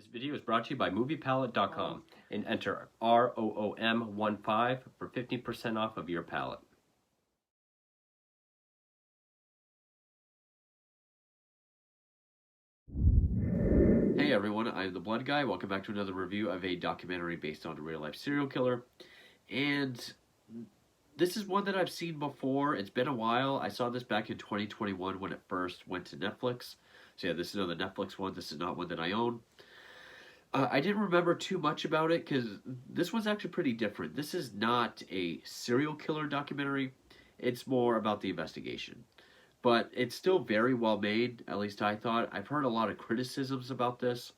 This video is brought to you by MoviePalette.com and enter ROOM15 for 15% off of your palette. Hey everyone, I'm the Blood Guy. Welcome back to another review of a documentary based on a real-life serial killer. And this is one that I've seen before. It's been a while. I saw this back in 2021 when it first went to Netflix. So yeah, this is another Netflix one. This is not one that I own. I didn't remember too much about it because this one's actually pretty different. This is not a serial killer documentary. It's more about the investigation. But it's still very well made, at least I thought. I've heard a lot of criticisms about this.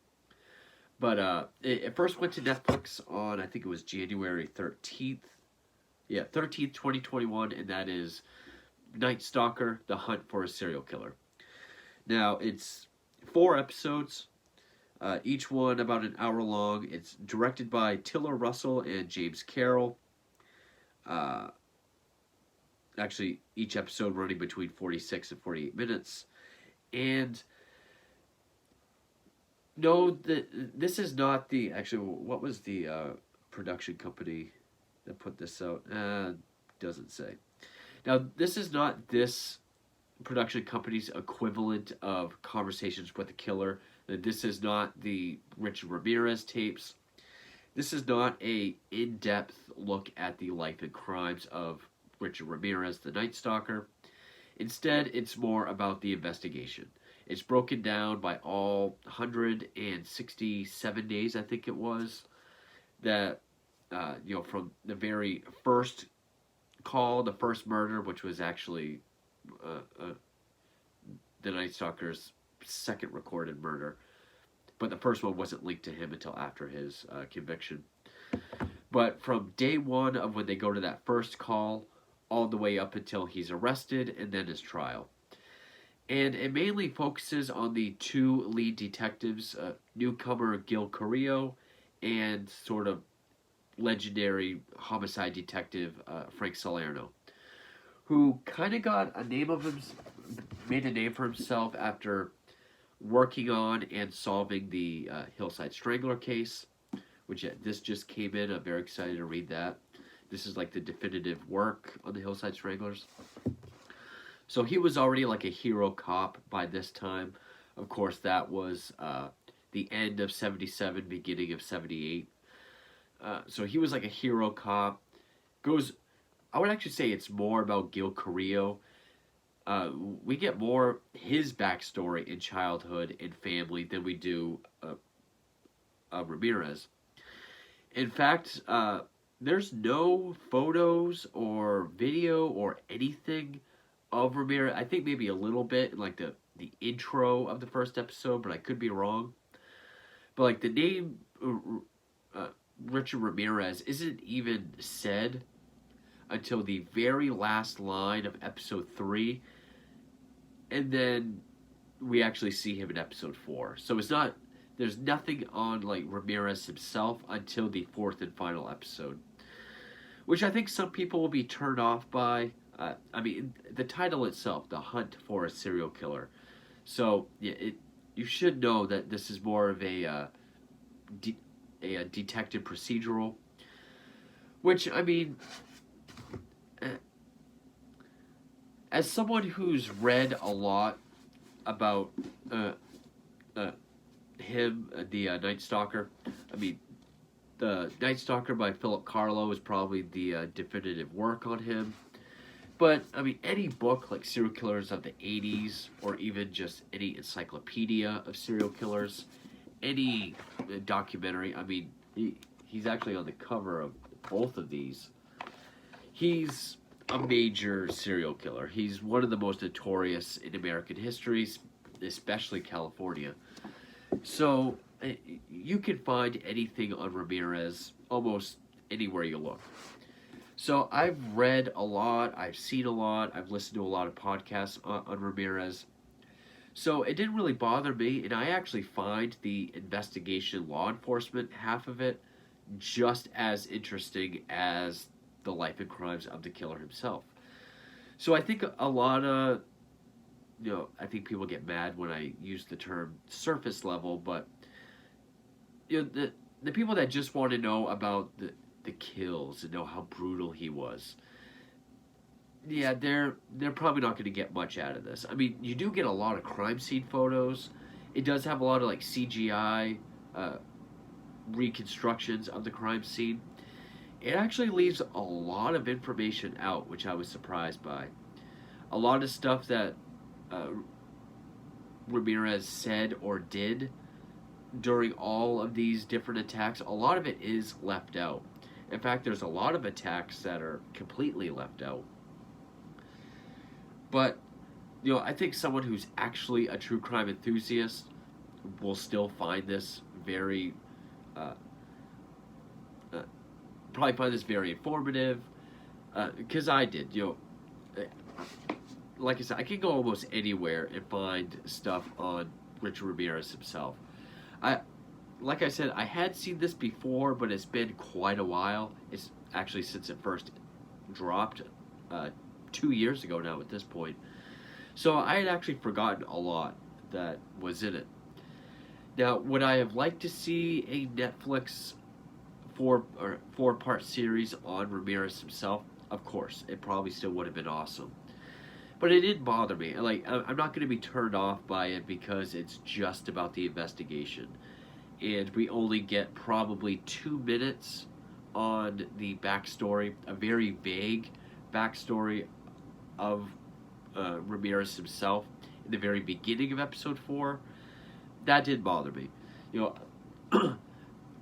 But it first went to Netflix on, I think it was January 13th. Yeah, 13th, 2021, and that is Night Stalker, The Hunt for a Serial Killer. Now, it's 4 episodes. Each one about an hour long. It's directed by Tiller Russell and James Carroll. Actually, each episode running between 46 and 48 minutes. And no, this is not the... Actually, what was the production company that put this out? Doesn't say. Now, this is not this production company's equivalent of Conversations with a Killer. This is not the Richard Ramirez tapes. This is not a in-depth look at the life and crimes of Richard Ramirez, the Night Stalker. Instead, it's more about the investigation. It's broken down by all 167 days, I think it was, that, from the very first call, the first murder, which was actually the Night Stalker's second recorded murder, but the first one wasn't linked to him until after his conviction. But from day one of when they go to that first call, all the way up until he's arrested and then his trial. And it mainly focuses on the 2 lead detectives, newcomer Gil Carrillo and sort of legendary homicide detective Frank Salerno, who kind of made a name for himself after working on and solving the Hillside Strangler case, which this just came in. I'm very excited to read that. This is like the definitive work on the Hillside Stranglers. So he was already like a hero cop by this time. Of course, that was the end of 77, beginning of 78. So he was like a hero cop. I would actually say it's more about Gil Carrillo. We get more his backstory in childhood and family than we do Ramirez. In fact, there's no photos or video or anything of Ramirez. I think maybe a little bit in like the intro of the first episode, but I could be wrong. But like the name Richard Ramirez isn't even said until the very last line of episode 3, and then we actually see him in episode 4. So there's nothing on like Ramirez himself until the 4th and final episode, which I think some people will be turned off by. The title itself, The Hunt for a Serial Killer. So yeah, you should know that this is more of a detective procedural, which as someone who's read a lot about him, the Night Stalker, the Night Stalker by Philip Carlo is probably the definitive work on him. But, any book like Serial Killers of the 80s, or even just any encyclopedia of serial killers, any documentary, he's actually on the cover of both of these. He's a major serial killer. He's one of the most notorious in American history, especially California. So you can find anything on Ramirez almost anywhere you look. So I've read a lot, I've seen a lot, I've listened to a lot of podcasts on Ramirez. So it didn't really bother me, and I actually find the investigation law enforcement half of it just as interesting as the life and crimes of the killer himself. So I think a lot of, I think people get mad when I use the term surface level, but the people that just want to know about the kills and know how brutal he was, yeah, they're probably not going to get much out of this. I mean, you do get a lot of crime scene photos. It does have a lot of like CGI reconstructions of the crime scene. It actually leaves a lot of information out, which I was surprised by. A lot of stuff that uh, Ramirez said or did during all of these different attacks, a lot of it is left out. In fact, there's a lot of attacks that are completely left out. But, I think someone who's actually a true crime enthusiast will still find this very, uh, uh, probably find this very informative, because I did. Like I said, I can go almost anywhere and find stuff on Richard Ramirez himself. I, like I said, I had seen this before, but it's been quite a while. It's actually since it first dropped 2 years ago now at this point. So I had actually forgotten a lot that was in it. Now, would I have liked to see a Netflix four-part series on Ramirez himself? Of course, it probably still would have been awesome. But it didn't bother me. Like, I'm not going to be turned off by it because it's just about the investigation. And we only get probably 2 minutes on the backstory, a very vague backstory of Ramirez himself in the very beginning of episode 4. That did bother me.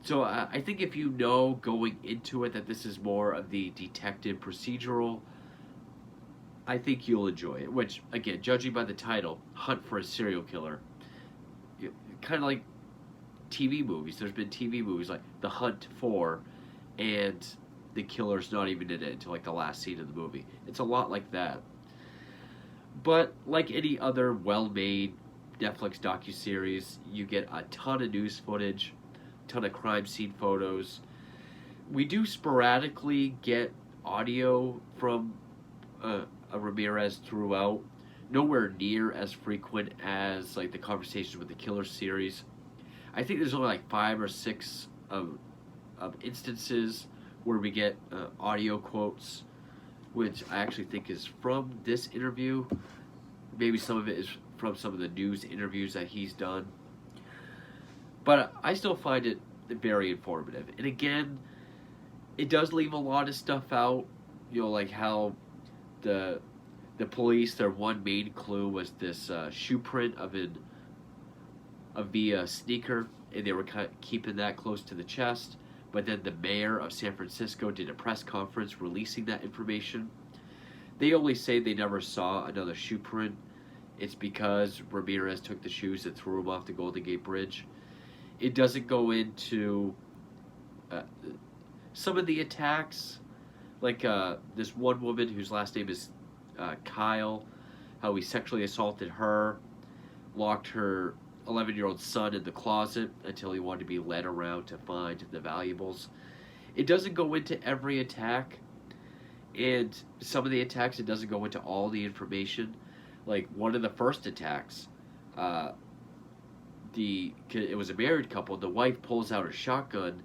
So I think if you know going into it that this is more of the detective procedural, I think you'll enjoy it. Which, again, judging by the title, Hunt for a Serial Killer, kind of like TV movies. There's been TV movies like The Hunt for, and the killer's not even in it until like the last scene of the movie. It's a lot like that. But like any other well-made Netflix docuseries, you get a ton of news footage, a ton of crime scene photos. We do sporadically get audio from Ramirez throughout, nowhere near as frequent as like the Conversations with the Killer series. I think there's only like 5 or 6 of instances where we get audio quotes, which I actually think is from this interview. Maybe some of it is from some of the news interviews that he's done. But I still find it very informative. And again, it does leave a lot of stuff out. Like how the police, their one main clue was this shoe print of a sneaker, and they were keeping that close to the chest. But then the mayor of San Francisco did a press conference releasing that information. They only say they never saw another shoe print. It's because Ramirez took the shoes and threw them off the Golden Gate Bridge. It doesn't go into some of the attacks, like this one woman whose last name is Kyle, how he sexually assaulted her, locked her 11-year-old son in the closet until he wanted to be led around to find the valuables. It doesn't go into every attack, and some of the attacks it doesn't go into all the information. Like one of the first attacks, it was a married couple. The wife pulls out her shotgun.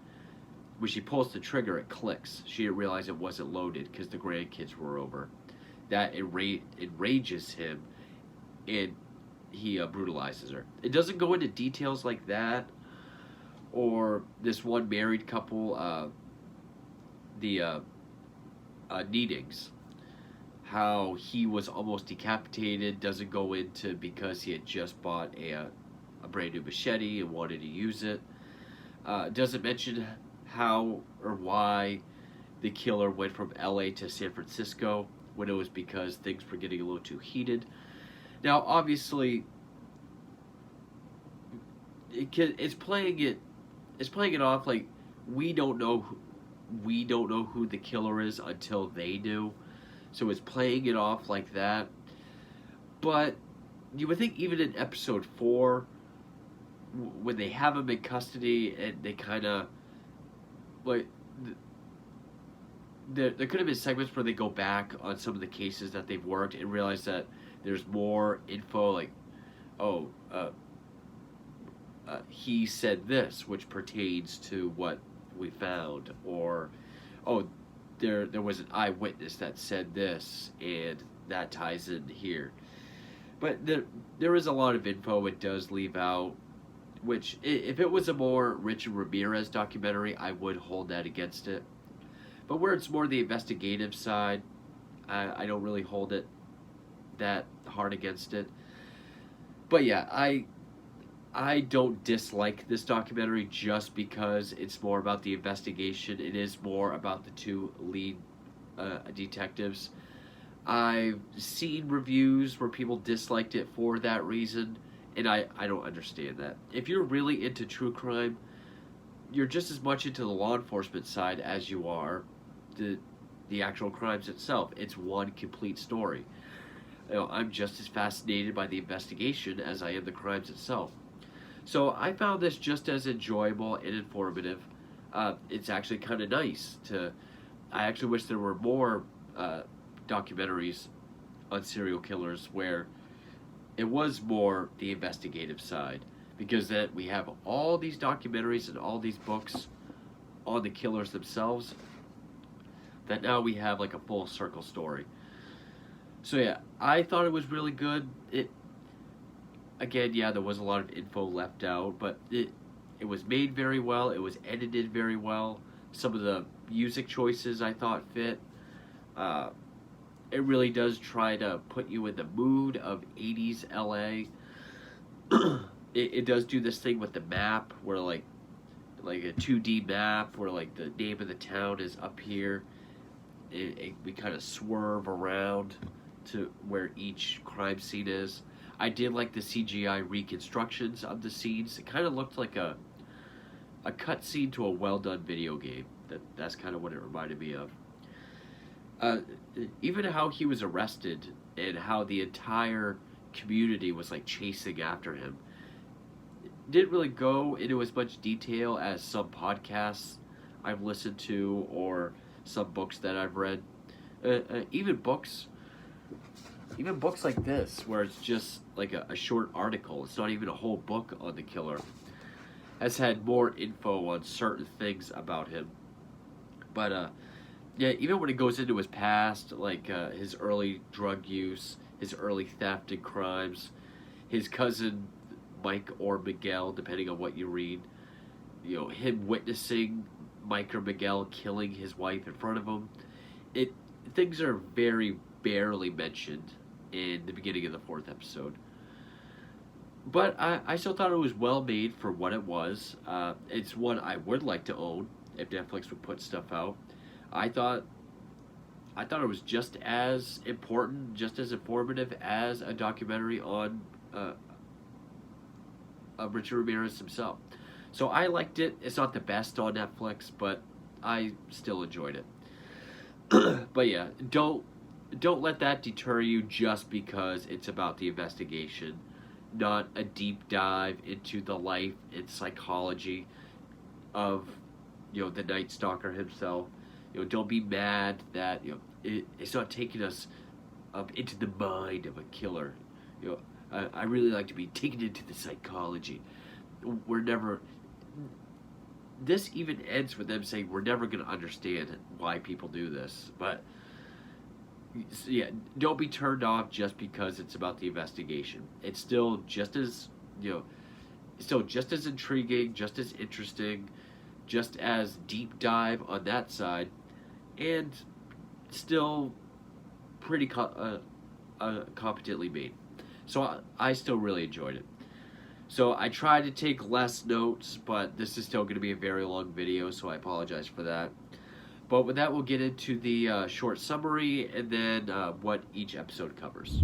When she pulls the trigger, it clicks. She didn't realize it wasn't loaded because the grandkids were over. That enrages him, and he brutalizes her. It doesn't go into details like that, or this one married couple, the Needings, how he was almost decapitated. Doesn't go into because he had just bought a brand new machete and wanted to use it. Doesn't mention how or why the killer went from LA to San Francisco, when it was because things were getting a little too heated. Now, obviously, it's playing it off like we don't know who the killer is until they do. So it's playing it off like that. But you would think even in episode 4, when they have him in custody and they kind of like there could have been segments where they go back on some of the cases that they've worked and realize that there's more info, like he said this, which pertains to what we found, or oh, there was an eyewitness that said this, and that ties in here. But there is a lot of info it does leave out, which if it was a more Richard Ramirez documentary, I would hold that against it. But where it's more the investigative side, I don't really hold it that hard against it. But yeah, I don't dislike this documentary just because it's more about the investigation. It is more about the two lead detectives. I've seen reviews where people disliked it for that reason, and I don't understand that. If you're really into true crime, you're just as much into the law enforcement side as you are the actual crimes itself. It's one complete story. I'm just as fascinated by the investigation as I am the crimes itself. So I found this just as enjoyable and informative. It's actually kind of nice to. I actually wish there were more documentaries on serial killers where it was more the investigative side, because then we have all these documentaries and all these books on the killers themselves, that now we have like a full circle story. So yeah, I thought it was really good. It again, yeah, there was a lot of info left out, but it was made very well. It was edited very well. Some of the music choices I thought fit. It really does try to put you in the mood of 80s LA. It does do this thing with the map where like a 2D map where like the name of the town is up here. We kind of swerve around to where each crime scene is. I did like the CGI reconstructions of the scenes. It kind of looked like a cutscene to a well done video game. That's kind of what it reminded me of. Even how he was arrested and how the entire community was like chasing after him. Didn't really go into as much detail as some podcasts I've listened to or some books that I've read. Even books like this, where it's just like a short article. It's not even a whole book on the killer. Has had more info on certain things about him. But yeah, even when it goes into his past, like his early drug use, his early theft and crimes, his cousin Mike or Miguel, depending on what you read, him witnessing Mike or Miguel killing his wife in front of him. Things are very barely mentioned in the beginning of the 4th episode. But I still thought it was well made for what it was. It's one I would like to own if Netflix would put stuff out. I thought it was just as important, just as informative as a documentary on Richard Ramirez himself. So I liked it. It's not the best on Netflix, but I still enjoyed it. But yeah, don't let that deter you just because it's about the investigation, not a deep dive into the life and psychology of the Night Stalker himself. Don't be mad that it's not taking us into the mind of a killer. I really like to be taken into the psychology. We're never. This even ends with them saying we're never going to understand why people do this. But yeah, don't be turned off just because it's about the investigation. It's still just as intriguing, just as interesting, just as deep dive on that side, and still pretty competently made. So I still really enjoyed it. So I tried to take less notes, but this is still going to be a very long video, so I apologize for that. But with that, we'll get into the short summary and then what each episode covers.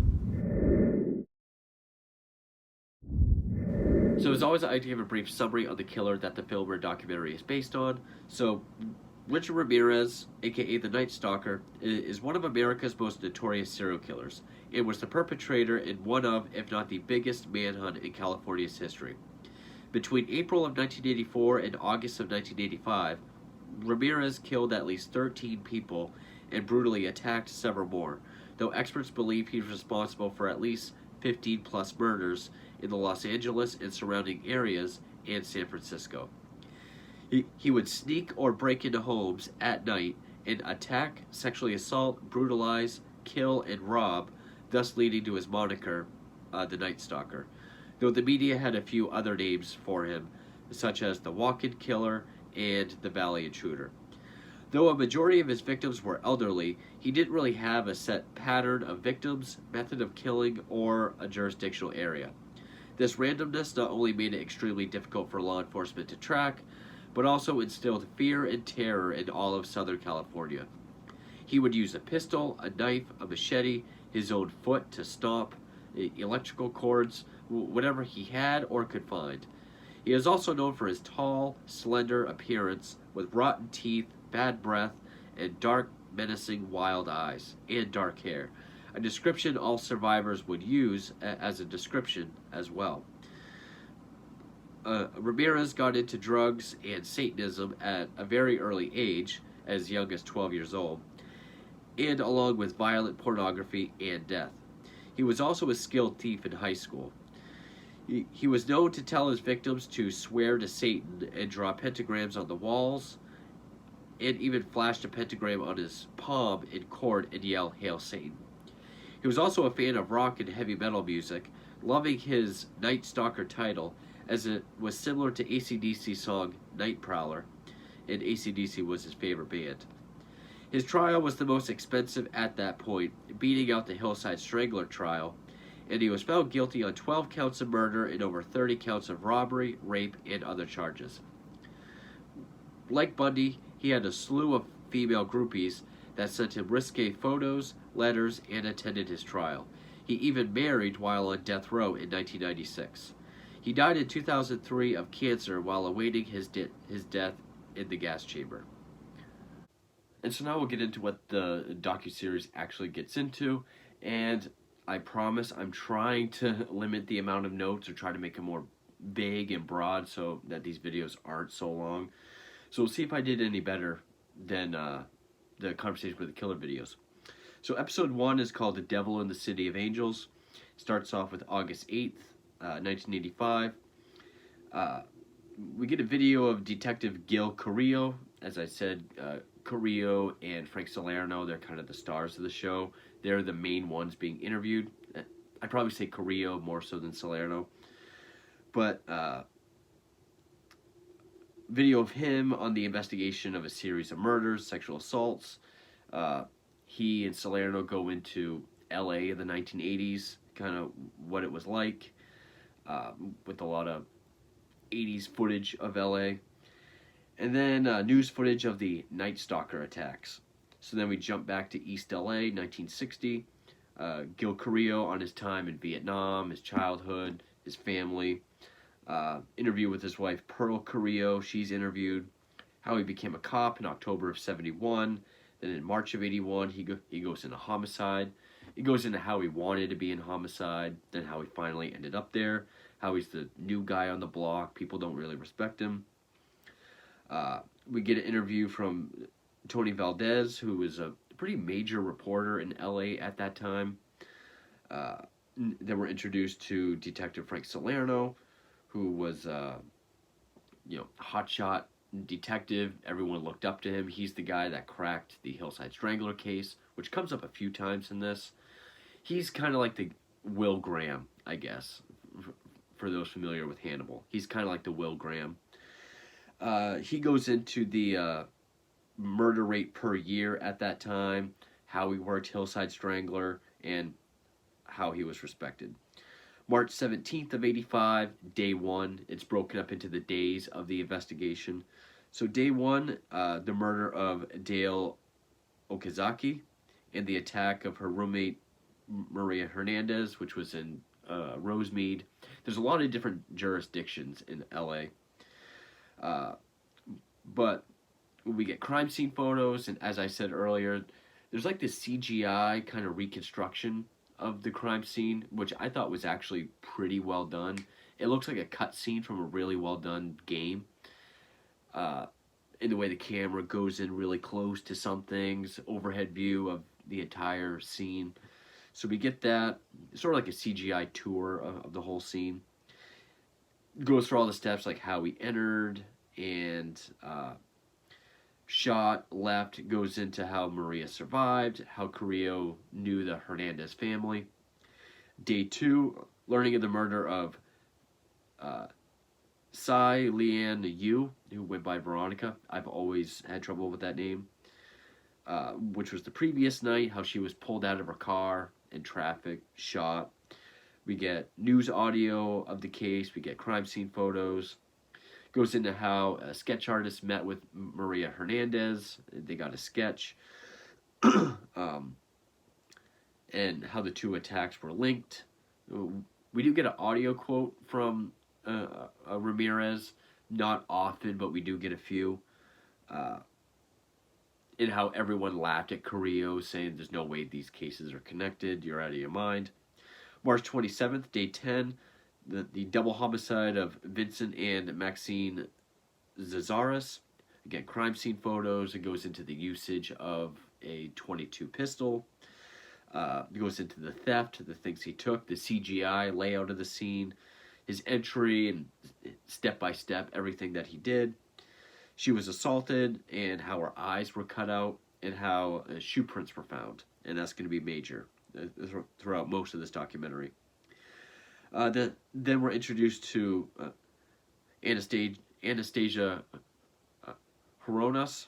So as always, I like to give a brief summary on the killer that the film or documentary is based on. So Richard Ramirez, aka the Night Stalker, is one of America's most notorious serial killers and was the perpetrator in one of, if not the biggest, manhunt in California's history. Between April of 1984 and August of 1985, Ramirez killed at least 13 people and brutally attacked several more, though experts believe he's responsible for at least 15 plus murders in the Los Angeles and surrounding areas and San Francisco. He would sneak or break into homes at night and attack, sexually assault, brutalize, kill, and rob, thus leading to his moniker, the Night Stalker. Though the media had a few other names for him, such as the Walk-In Killer and the Valley Intruder. Though a majority of his victims were elderly, he didn't really have a set pattern of victims, method of killing, or a jurisdictional area. This randomness not only made it extremely difficult for law enforcement to track, but also instilled fear and terror in all of Southern California. He would use a pistol, a knife, a machete, his own foot to stomp, electrical cords, whatever he had or could find. He is also known for his tall, slender appearance with rotten teeth, bad breath, and dark, menacing, wild eyes, and dark hair. A description all survivors would use as a description as well. Ramirez got into drugs and Satanism at a very early age, as young as 12 years old, and along with violent pornography and death. He was also a skilled thief in high school. He was known to tell his victims to swear to Satan and draw pentagrams on the walls, and even flashed a pentagram on his palm in court and yell, "Hail Satan." He was also a fan of rock and heavy metal music, loving his Night Stalker title, as it was similar to AC/DC's song Night Prowler, and AC/DC was his favorite band. His trial was the most expensive at that point, beating out the Hillside Strangler trial, and he was found guilty on 12 counts of murder and over 30 counts of robbery, rape, and other charges. Like Bundy, he had a slew of female groupies that sent him risque photos, letters, and attended his trial. He even married while on death row in 1996. He died in 2003 of cancer while awaiting his death in the gas chamber. And so now we'll get into what the docuseries actually gets into, and I promise I'm trying to limit the amount of notes or try to make them more vague and broad so that these videos aren't so long. So we'll see if I did any better than the Conversation with the Killer videos. So episode 1 is called The Devil in the City of Angels. Starts off with August 8th, 1985. We get a video of Detective Gil Carrillo. As I said, Carrillo and Frank Salerno, they're kind of the stars of the show. They're the main ones being interviewed. I'd probably say Carrillo more so than Salerno. But video of him on the investigation of a series of murders, sexual assaults. He and Salerno go into LA in the 1980s, kind of what it was like, with a lot of 80s footage of LA. And then news footage of the Night Stalker attacks. So then we jump back to East LA, 1960. Gil Carrillo on his time in Vietnam, his childhood, his family. Interview with his wife, Pearl Carrillo. She's interviewed. How he became a cop in October of 71. Then in March of 81, he goes into homicide. He goes into how he wanted to be in homicide, then how he finally ended up there, how he's the new guy on the block. People don't really respect him. We get an interview from Tony Valdez, who was a pretty major reporter in LA at that time. Then we're introduced to Detective Frank Salerno, who was a hotshot detective. Everyone looked up to him. He's the guy that cracked the Hillside Strangler case, which comes up a few times in this. He's kind of like the Will Graham, I guess, for those familiar with Hannibal. He's kind of like the Will Graham. He goes into the murder rate per year at that time, how he worked Hillside Strangler, and how he was respected. March 17th of 85, day 1. It's broken up into the days of the investigation. So day 1, the murder of Dale Okazaki and the attack of her roommate Maria Hernandez, which was in Rosemead. There's a lot of different jurisdictions in LA. But we get crime scene photos, and as I said earlier, there's like this CGI kind of reconstruction of the crime scene, which I thought was actually pretty well done. It looks like a cut scene from a really well done game. In the way the camera goes in really close to some things, overhead view of the entire scene. So we get that, sort of like a CGI tour of the whole scene. Goes through all the steps, like how he entered and shot, left. Goes into how Maria survived, how Carrillo knew the Hernandez family. Day 2, learning of the murder of uh, Tsai Lian Yu, who went by Veronica. I've always had trouble with that name. Which was the previous night, how she was pulled out of her car in traffic, shot. We get news audio of the case. We get crime scene photos. Goes into how a sketch artist met with Maria Hernandez. They got a sketch. And how the two attacks were linked. We do get an audio quote from Ramirez. Not often, but we do get a few. And how everyone laughed at Carrillo, saying there's no way these cases are connected. You're out of your mind. March 27th, day 10, the double homicide of Vincent and Maxine Zazaris. Again, crime scene photos. It goes into the usage of a .22 pistol. It goes into the theft, the things he took, the CGI layout of the scene, his entry, and step by step everything that he did. She was assaulted, and how her eyes were cut out, and how shoe prints were found. And that's going to be major throughout most of this documentary. Then we're introduced to Anastasia Horonas,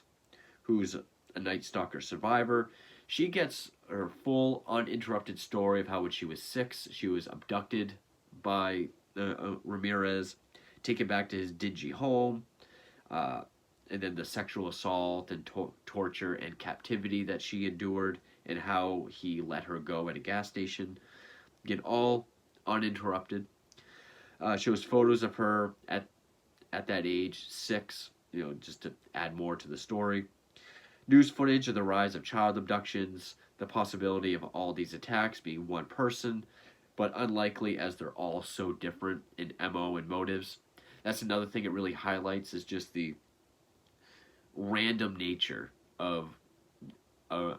who's a Night Stalker survivor. She gets her full, uninterrupted story of how when she was 6, she was abducted by Ramirez, taken back to his dingy home, and then the sexual assault and torture and captivity that she endured, and how he let her go at a gas station. Again, all uninterrupted. Shows photos of her at that age, 6, just to add more to the story. News footage of the rise of child abductions, the possibility of all these attacks being one person, but unlikely as they're all so different in MO and motives. That's another thing it really highlights, is just the random nature of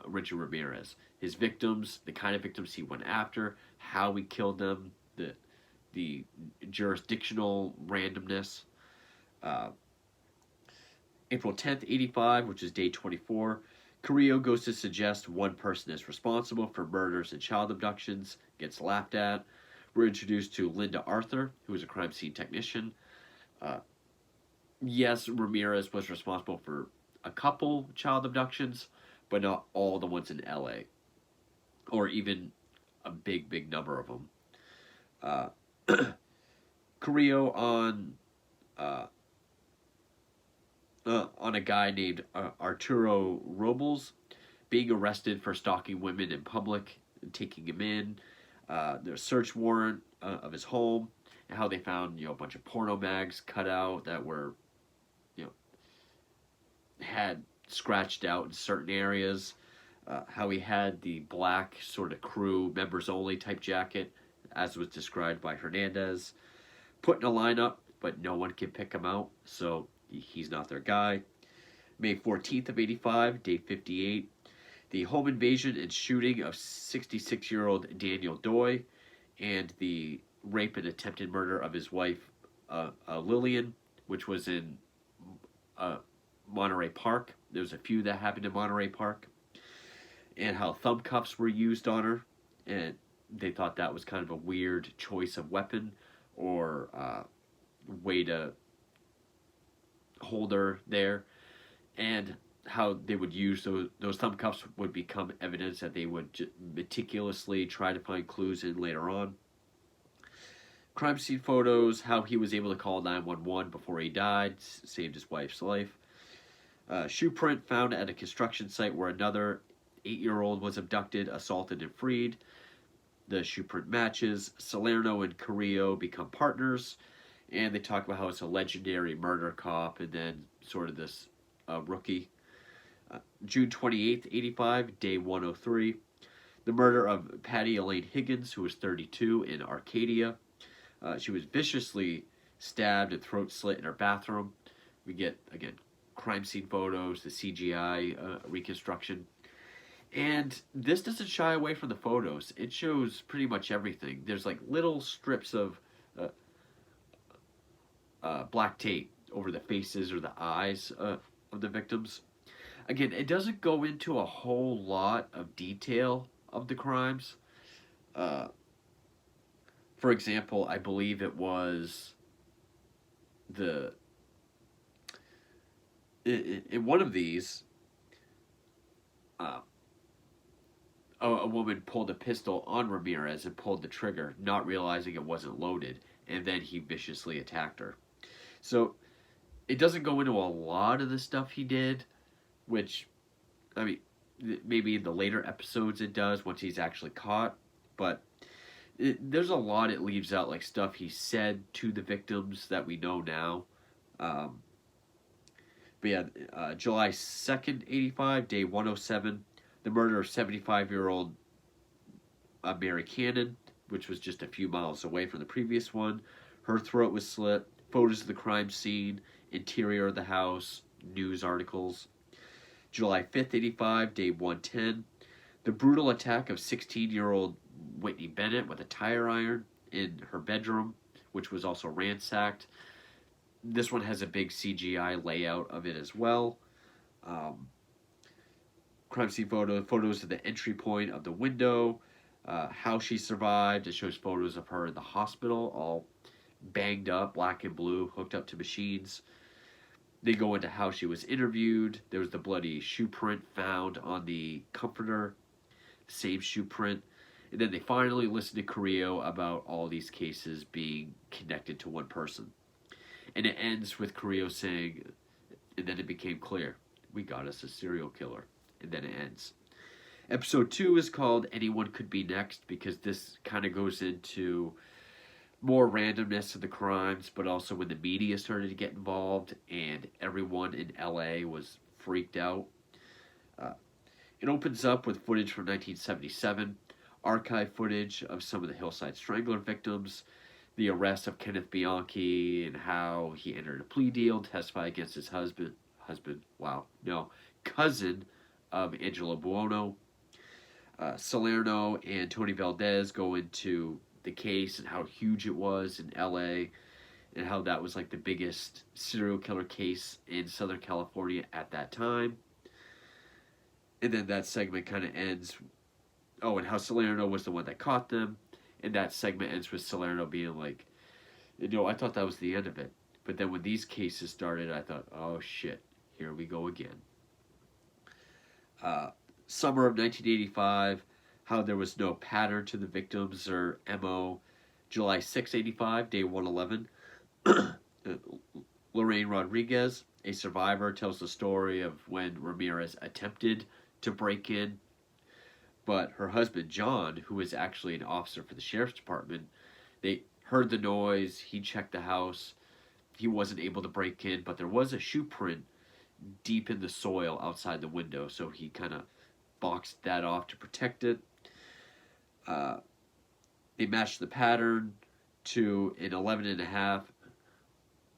Richard Ramirez. His victims, the kind of victims he went after, how he killed them, the jurisdictional randomness. April 10th, 85, which is day 24, Carrillo goes to suggest one person is responsible for murders and child abductions, gets laughed at. We're introduced to Linda Arthur, who is a crime scene technician. Yes, Ramirez was responsible for a couple child abductions, but not all the ones in LA, or even a big number of them. Carrillo on a guy named Arturo Robles being arrested for stalking women in public, taking him in. There's a search warrant of his home, and how they found a bunch of porno mags cut out that were had scratched out in certain areas. How he had the black sort of crew members only type jacket, as was described by Hernandez. Put in a lineup, but no one can pick him out, so he's not their guy. May 14th of 85, day 58. The home invasion and shooting of 66-year-old Daniel Doy, and the rape and attempted murder of his wife, Lillian, which was in Monterey Park. There's a few that happened in Monterey Park. And how thumb cuffs were used on her, and they thought that was kind of a weird choice of weapon or way to hold her there, and how they would use those thumb cuffs would become evidence that they would meticulously try to find clues in later on. Crime scene photos, how he was able to call 911 before he died, saved his wife's life. Shoe print found at a construction site where another 8-year-old was abducted, assaulted, and freed. The shoe print matches. Salerno and Carrillo become partners, and they talk about how it's a legendary murder cop, and then sort of this rookie. June 28th, 85, day 103. The murder of Patty Elaine Higgins, who was 32, in Arcadia. She was viciously stabbed and throat slit in her bathroom. We get, again, crime scene photos, the CGI reconstruction. And this doesn't shy away from the photos. It shows pretty much everything. There's like little strips of black tape over the faces or the eyes of the victims. Again, it doesn't go into a whole lot of detail of the crimes. Uh, for example, I believe it was the in one of these, uh, a woman pulled a pistol on Ramirez and pulled the trigger, not realizing it wasn't loaded, and then he viciously attacked her. So it doesn't go into a lot of the stuff he did, which, I mean, maybe in the later episodes it does once he's actually caught, but there's a lot it leaves out, like stuff he said to the victims that we know now. Um, but yeah, July 2nd, 85, day 107, the murder of 75-year-old Mary Cannon, which was just a few miles away from the previous one. Her throat was slit, photos of the crime scene, interior of the house, news articles. July 5th, 85, day 110, the brutal attack of 16-year-old Whitney Bennett with a tire iron in her bedroom, which was also ransacked. This one has a big CGI layout of it as well. Um, Crime scene photos of the entry point of the window, how she survived. It shows photos of her in the hospital, all banged up, black and blue, hooked up to machines. They go into how she was interviewed. There was the bloody shoe print found on the comforter, same shoe print. And then they finally listen to Carrillo about all these cases being connected to one person. And it ends with Carrillo saying, and then it became clear, we got us a serial killer. And then it ends. Episode 2 is called Anyone Could Be Next, because this kind of goes into more randomness of the crimes, but also when the media started to get involved and everyone in LA was freaked out. Uh, it opens up with footage from 1977, archive footage of some of the Hillside Strangler victims, the arrest of Kenneth Bianchi, and how he entered a plea deal to testify against his cousin of Angelo Buono. Salerno and Tony Valdez go into the case and how huge it was in LA and how that was like the biggest serial killer case in Southern California at that time. And then that segment kind of ends. Oh, and how Salerno was the one that caught them. And that segment ends with Salerno being like, I thought that was the end of it. But then when these cases started, I thought, oh shit, here we go again. Summer of 1985, how there was no pattern to the victims or MO. July 6th, 85, day 111. Lorraine Rodriguez, a survivor, tells the story of when Ramirez attempted to break in, but her husband, John, who was actually an officer for the sheriff's department, they heard the noise, he checked the house, he wasn't able to break in, but there was a shoe print deep in the soil outside the window, so he kind of boxed that off to protect it. They matched the pattern to an 11.5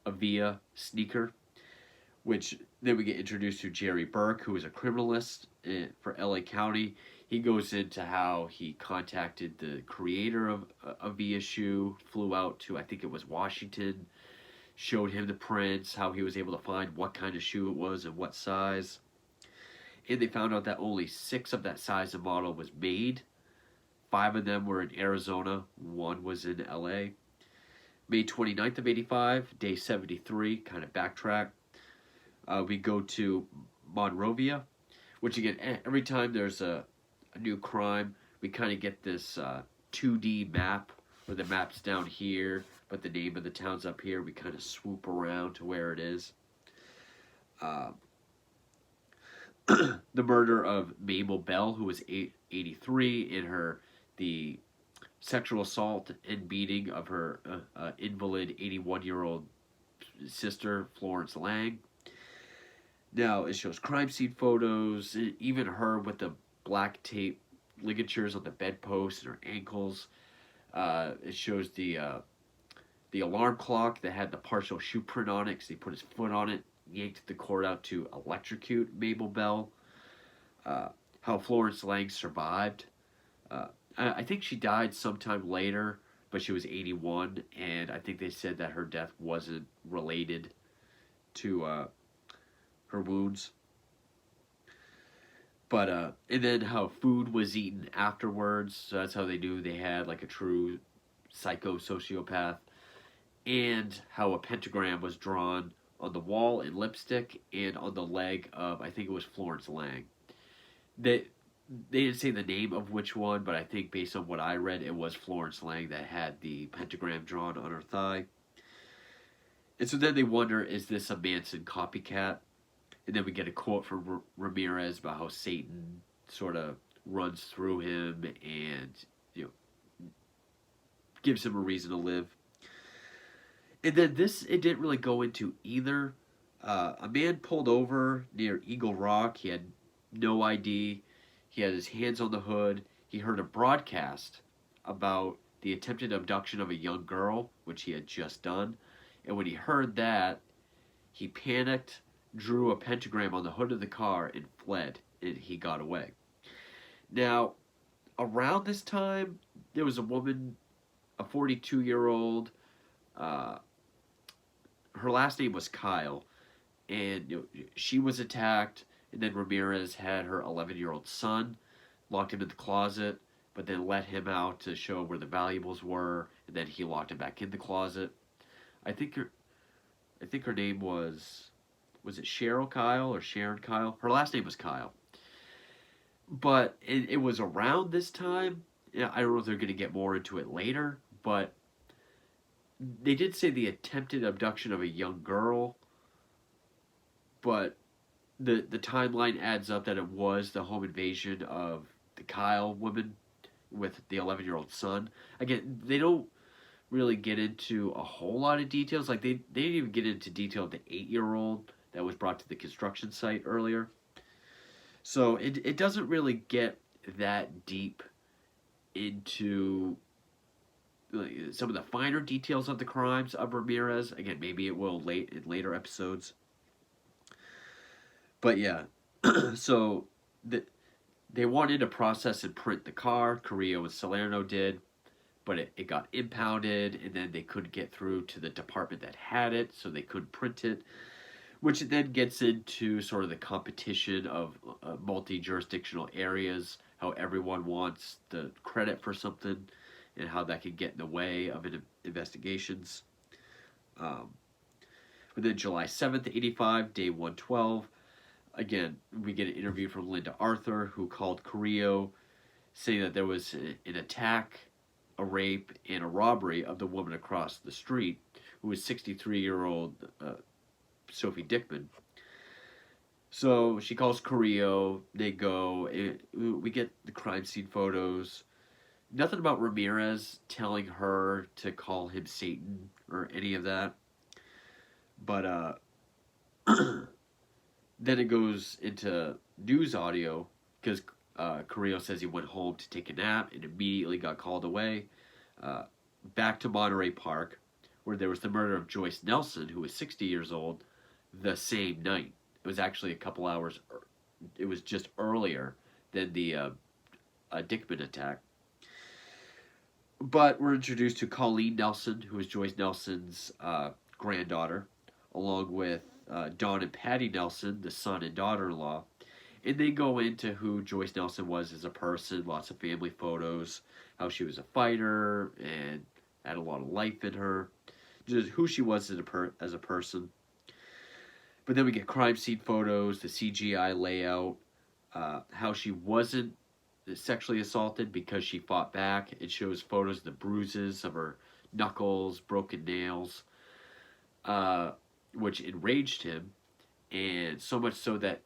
Avia sneaker, which then we get introduced to Jerry Burke, who is a criminalist for LA County. He goes into how he contacted the creator of Avia shoe, flew out to, I think it was Washington, showed him the prints, how he was able to find what kind of shoe it was and what size. And they found out that only 6 of that size and model was made. 5 of them were in Arizona. 1 was in LA. May 29th of 85, day 73, kind of backtrack. We go to Monrovia, which again, every time there's a new crime, we kind of get this 2D map, where the map's down here, but the name of the town's up here. We kind of swoop around to where it is. The murder of Mabel Bell, who was 83, in the sexual assault and beating of her invalid 81-year-old sister, Florence Lang. Now, it shows crime scene photos, even her with the black tape ligatures on the bedpost and her ankles. It shows the alarm clock that had the partial shoe print on it because he put his foot on it, yanked the cord out to electrocute Mabel Bell. How Florence Lang survived. I think she died sometime later but she was 81, and I think they said that her death wasn't related to her wounds. But and then how food was eaten afterwards. So that's how they knew they had like a true psycho sociopath. And how a pentagram was drawn on the wall in lipstick and on the leg of, I think it was Florence Lang. They they didn't say the name of which one, but I think based on what I read, it was Florence Lang that had the pentagram drawn on her thigh. And so then they wonder, is this a Manson copycat? And then we get a quote from Ramirez about how Satan sort of runs through him and you know gives him a reason to live. And then this, it didn't really go into either. A man pulled over near Eagle Rock. He had no ID. He had his hands on the hood. He heard a broadcast about the attempted abduction of a young girl, which he had just done. And when he heard that, he panicked, drew a pentagram on the hood of the car, and fled. And he got away. Now, around this time, there was a woman, a 42-year-old. Uh, Her last name was Kyle, and she was attacked. And then Ramirez had her 11-year-old son, locked him in the closet, but then let him out to show where the valuables were, and then he locked him back in the closet. I think her name was it Cheryl Kyle or Sharon Kyle? Her last name was Kyle. But it was around this time. Yeah, I don't know if they're going to get more into it later, but they did say the attempted abduction of a young girl, but the timeline adds up that it was the home invasion of the Kyle woman with the 11-year-old son. Again, they don't really get into a whole lot of details. Like they didn't even get into detail of the 8-year-old that was brought to the construction site earlier. So it doesn't really get that deep into some of the finer details of the crimes of Ramirez. Again, maybe it will late in later episodes. But yeah, so they wanted to process and print the car. Carrillo and Salerno did, but it got impounded, and then they couldn't get through to the department that had it, so they couldn't print it. Which then gets into sort of the competition of multi-jurisdictional areas, how everyone wants the credit for something, and how that can get in the way of investigations. But then July 7th, 85, day 112, again, we get an interview from Linda Arthur, who called Carrillo, saying that there was an attack, a rape, and a robbery of the woman across the street, who was 63-year-old Sophie Dickman. So she calls Carrillo, they go, we get the crime scene photos. Nothing about Ramirez telling her to call him Satan or any of that. But then it goes into news audio because Carrillo says he went home to take a nap and immediately got called away back to Monterey Park, where there was the murder of Joyce Nelson, who was 60 years old, the same night. It was actually a couple hours. It was just earlier than the Dickman attack. But we're introduced to Colleen Nelson, who is Joyce Nelson's granddaughter, along with Don and Patty Nelson, the son and daughter-in-law. And they go into who Joyce Nelson was as a person, lots of family photos, how she was a fighter and had a lot of life in her, just who she was as a person. But then we get crime scene photos, the CGI layout, how she wasn't sexually assaulted because she fought back. It shows photos of the bruises of her knuckles, broken nails, which enraged him, and so much so that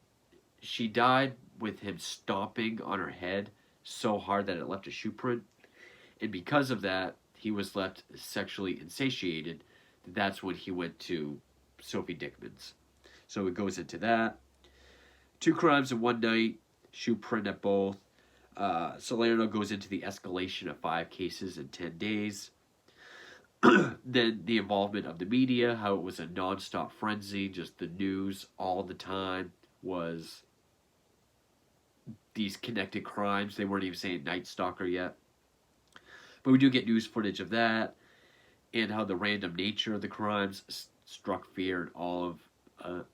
she died with him stomping on her head so hard that it left a shoe print. And because of that, he was left sexually insatiated. That's when he went to Sophie Dickman's. So it goes into that. 2 crimes in one night, shoe print at both. Salerno goes into the escalation of 5 cases in 10 days. Then the involvement of the media, how it was a non-stop frenzy, just the news all the time was these connected crimes. They weren't even saying Night Stalker yet. But we do get news footage of that, and how the random nature of the crimes struck fear in all of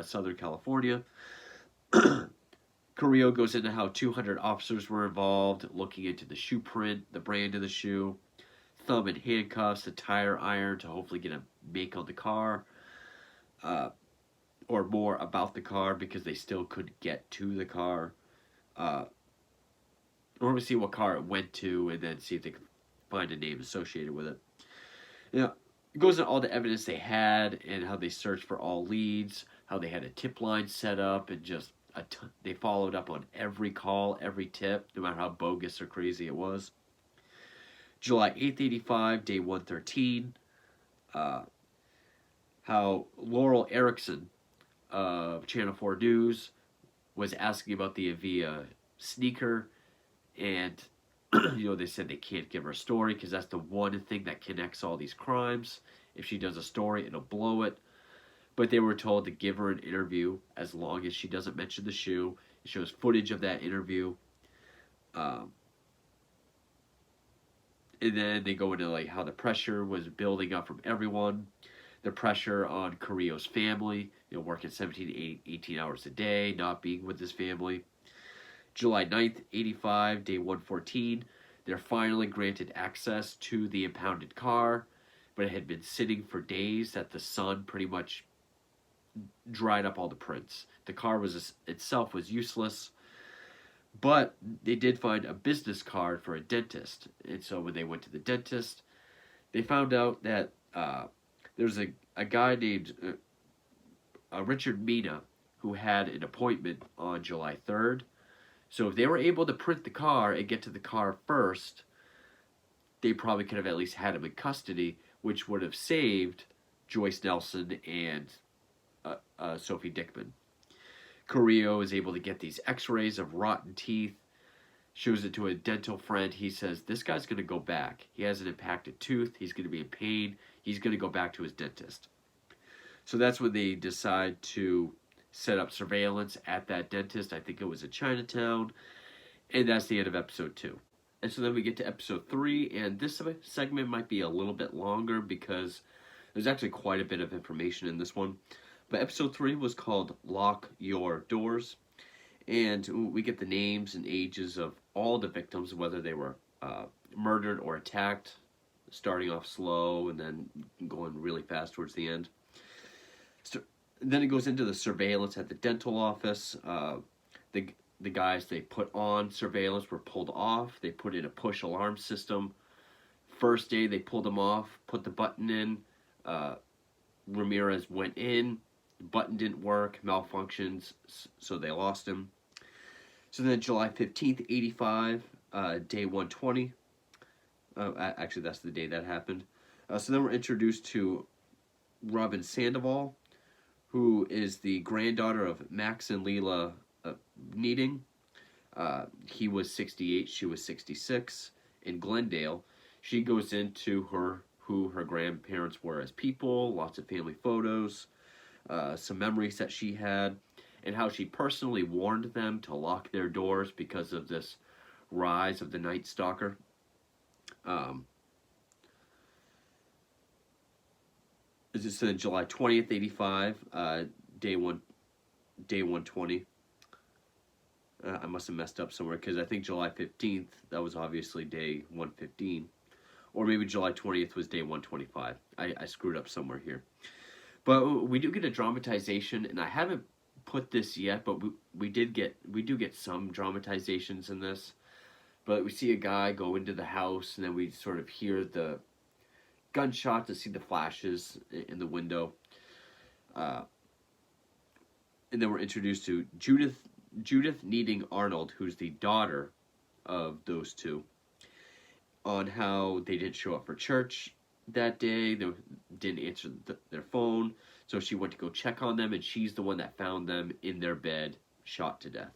Southern California. Carrillo goes into how 200 officers were involved, looking into the shoe print, the brand of the shoe, thumb and handcuffs, a tire iron to hopefully get a make on the car, or more about the car because they still couldn't get to the car. Or we see what car it went to and then see if they can find a name associated with it. It goes into all the evidence they had and how they searched for all leads, how they had a tip line set up, and just they followed up on every call, every tip, no matter how bogus or crazy it was. July 8th, 85, day 113. How Laurel Erickson of Channel 4 News was asking about the Avia sneaker, and they said they can't give her a story because that's the one thing that connects all these crimes. If she does a story, it'll blow it. But they were told to give her an interview as long as she doesn't mention the shoe. It shows footage of that interview. And then they go into like how the pressure was building up from everyone. The pressure on Carrillo's family, working 17 to 18 hours a day, not being with his family. July 9th, 85, day 114, they're finally granted access to the impounded car, but it had been sitting for days that the sun pretty much dried up all the prints. The car itself was useless, but they did find a business card for a dentist. And so when they went to the dentist, they found out that there's a guy named Richard Mina who had an appointment on July 3rd. So if they were able to print the car and get to the car first, they probably could have at least had him in custody, which would have saved Joyce Nelson and Sophie Dickman. Carrillo is able to get these x-rays of rotten teeth, shows it to a dental friend. He says, this guy's going to go back. He has an impacted tooth. He's going to be in pain. He's going to go back to his dentist. So that's when they decide to set up surveillance at that dentist. I think it was in Chinatown. And that's the end of episode 2. And so then we get to episode 3, and this segment might be a little bit longer because there's actually quite a bit of information in this one. But episode 3 was called Lock Your Doors. And we get the names and ages of all the victims, whether they were murdered or attacked, starting off slow and then going really fast towards the end. Then it goes into the surveillance at the dental office. The guys they put on surveillance were pulled off. They put in a push alarm system. First day they pulled them off, put the button in. Ramirez went in. The button didn't work, malfunctions, so they lost him. So then July 15th, 85, day 120. Actually, that's the day that happened. So then we're introduced to Robin Sandoval, who is the granddaughter of Max and Leela Needing. He was 68, she was 66. In Glendale, she goes into who her grandparents were as people, lots of family photos, some memories that she had, and how she personally warned them to lock their doors because of this rise of the Night Stalker. This is July 20th, 85, day 120. I must have messed up somewhere because I think July 15th, that was obviously day 115. Or maybe July 20th was day 125. I screwed up somewhere here. But we do get a dramatization, and I haven't put this yet, but we do get some dramatizations in this. But we see a guy go into the house, and then we sort of hear the gunshots and see the flashes in the window. And then we're introduced to Judith Needing Arnold, who's the daughter of those two, on how they didn't show up for church that day. They didn't answer their phone, so she went to go check on them, and she's the one that found them in their bed, shot to death.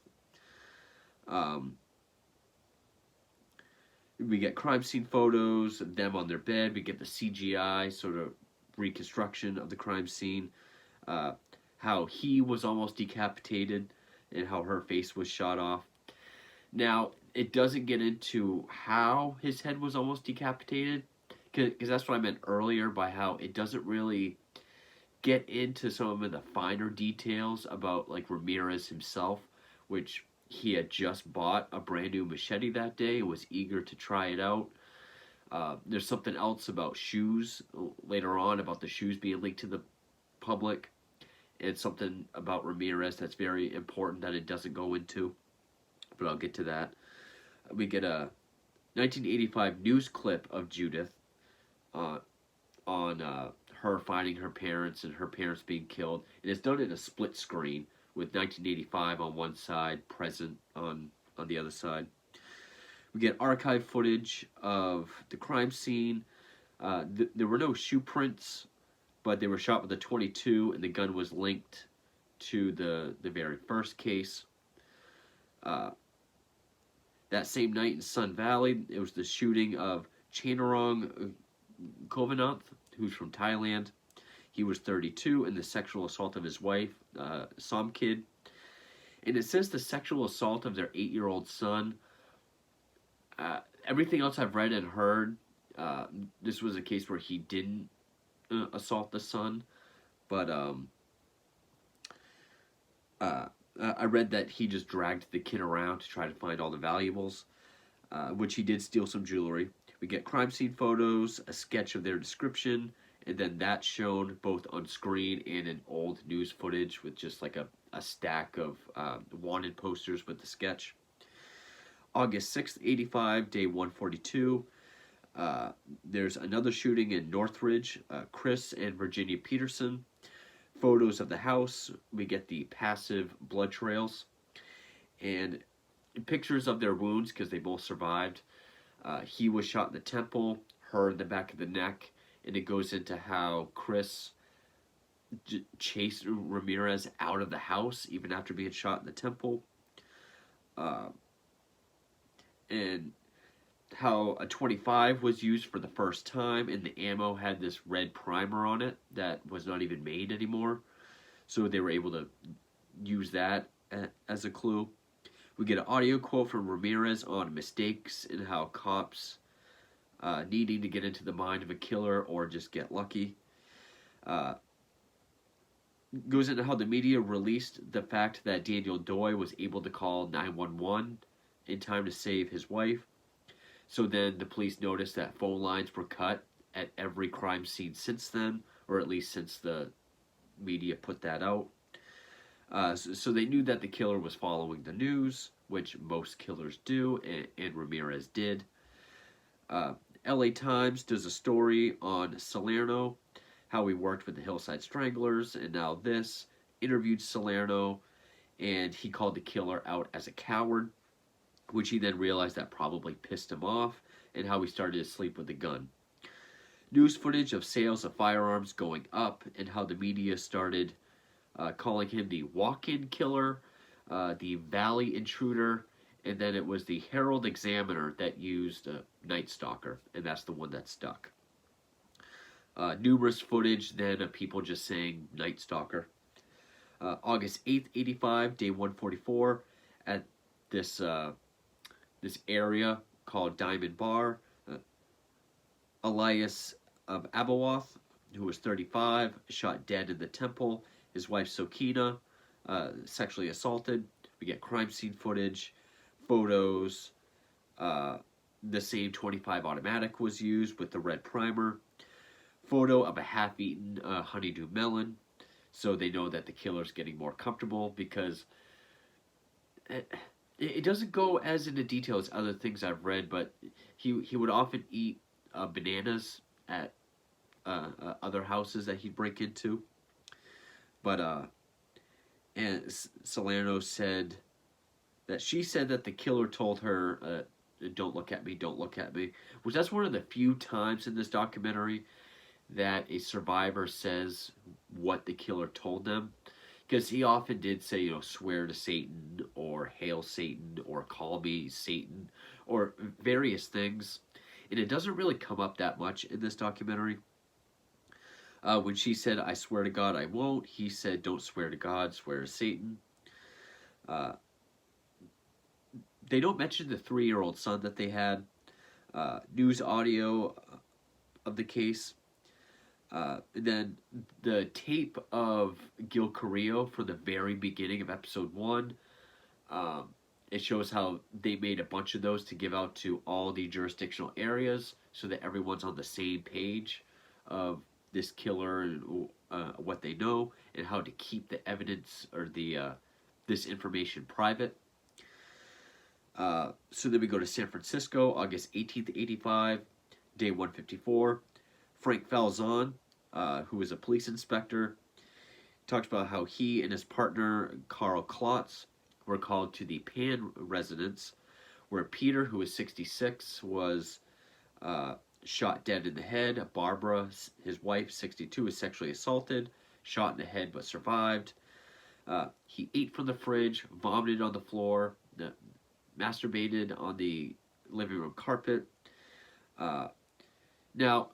We get crime scene photos of them on their bed. We get the CGI sort of reconstruction of the crime scene. How he was almost decapitated and how her face was shot off. Now, it doesn't get into how his head was almost decapitated, because that's what I meant earlier by how it doesn't really get into some of the finer details about like Ramirez himself, which he had just bought a brand new machete that day and was eager to try it out. There's something else about shoes later on about the shoes being leaked to the public, and something about Ramirez that's very important that it doesn't go into, but I'll get to that. We get a 1985 news clip of Judith uh, on her finding her parents and her parents being killed, and it's done in a split screen with 1985 on one side, present on the other side. We get archive footage of the crime scene. There were no shoe prints, but they were shot with a 22, and the gun was linked to the very first case. Uh, that same night in Sun Valley, it was the shooting of Chanarong Kovananth, who's from Thailand. He was 32, and the sexual assault of his wife, Somkid. And it says the sexual assault of their 8-year-old son. Everything else I've read and heard, this was a case where he didn't assault the son, but I read that he just dragged the kid around to try to find all the valuables, which he did steal some jewelry. We get crime scene photos, a sketch of their description, and then that's shown both on screen and in old news footage with just like a stack of wanted posters with the sketch. August 6th, 85, day 142. There's another shooting in Northridge. Chris and Virginia Peterson. Photos of the house. We get the passive blood trails. And pictures of their wounds because they both survived. He was shot in the temple, her in the back of the neck, and it goes into how Chris chased Ramirez out of the house even after being shot in the temple. And how a 25 was used for the first time, and the ammo had this red primer on it that was not even made anymore. So they were able to use that as a clue. We get an audio quote from Ramirez on mistakes and how cops needing to get into the mind of a killer or just get lucky. Goes into how the media released the fact that Daniel Doy was able to call 911 in time to save his wife. So then the police noticed that phone lines were cut at every crime scene since then, or at least since the media put that out. So they knew that the killer was following the news, which most killers do, and Ramirez did. LA Times does a story on Salerno, how he worked with the Hillside Stranglers, and now this, interviewed Salerno, and he called the killer out as a coward, which he then realized that probably pissed him off, and how he started to sleep with a gun. News footage of sales of firearms going up, and how the media started calling him the walk-in killer, the Valley Intruder, and then it was the Herald Examiner that used Night Stalker, and that's the one that stuck. Numerous footage then of people just saying Night Stalker. August 8th, 85, day 144, at this area called Diamond Bar. Elias of Abawath, who was 35, shot dead in the temple. His wife Sokina, sexually assaulted. We get crime scene footage, photos. The same 25 automatic was used with the red primer. Photo of a half-eaten honeydew melon. So they know that the killer's getting more comfortable because it doesn't go as into detail as other things I've read, but he would often eat bananas at other houses that he'd break into. But and Salerno said that she said that the killer told her, "Don't look at me, don't look at me," which that's one of the few times in this documentary that a survivor says what the killer told them. Because he often did say, swear to Satan, or hail Satan, or call me Satan, or various things. And it doesn't really come up that much in this documentary. When she said, I swear to God I won't, he said, don't swear to God, swear to Satan. They don't mention the 3-year-old son that they had. News audio of the case. And then the tape of Gil Carrillo from the very beginning of episode 1. It shows how they made a bunch of those to give out to all the jurisdictional areas so that everyone's on the same page of this killer and what they know and how to keep the evidence or the this information private. So then we go to San Francisco, August 18th, 85, day 154. Frank Falzon, who was a police inspector, talked about how he and his partner, Carl Klotz, were called to the Pan residence, where Peter, who was 66, was shot dead in the head. Barbara, his wife, 62, was sexually assaulted, shot in the head but survived. He ate from the fridge, vomited on the floor, masturbated on the living room carpet. Now,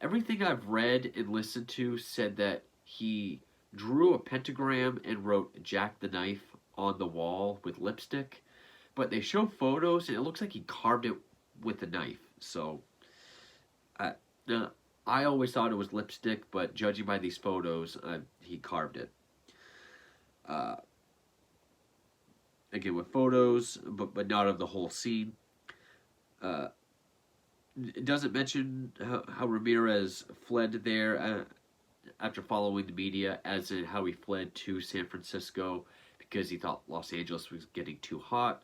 everything I've read and listened to said that he drew a pentagram and wrote Jack the Knife on the wall with lipstick, but they show photos and it looks like he carved it with a knife. So I always thought it was lipstick, but judging by these photos, he carved it. Again, with photos, but not of the whole scene. It doesn't mention how Ramirez fled there after following the media, as in how he fled to San Francisco because he thought Los Angeles was getting too hot.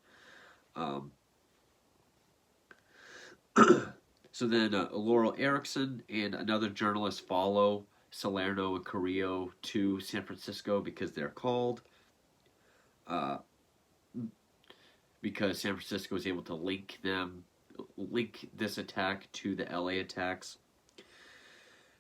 So then Laurel Erickson and another journalist follow Salerno and Carrillo to San Francisco because they're called. Because San Francisco was able to link this attack to the LA attacks.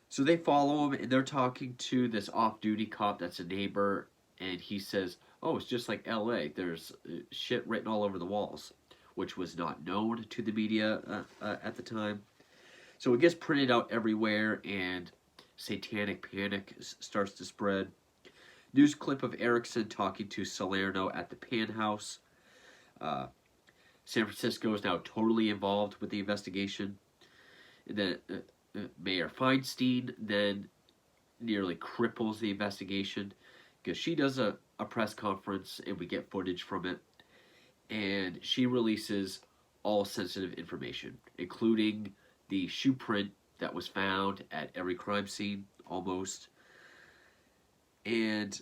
So they follow him and they're talking to this off-duty cop that's a neighbor, and he says, oh, it's just like LA. There's shit written all over the walls, which was not known to the media at the time. So it gets printed out everywhere, and satanic panic starts to spread. News clip of Erickson talking to Salerno at the Pan House. San Francisco is now totally involved with the investigation. And then Mayor Feinstein then nearly cripples the investigation because she does a press conference and we get footage from it. And she releases all sensitive information, including the shoe print that was found at every crime scene, almost. And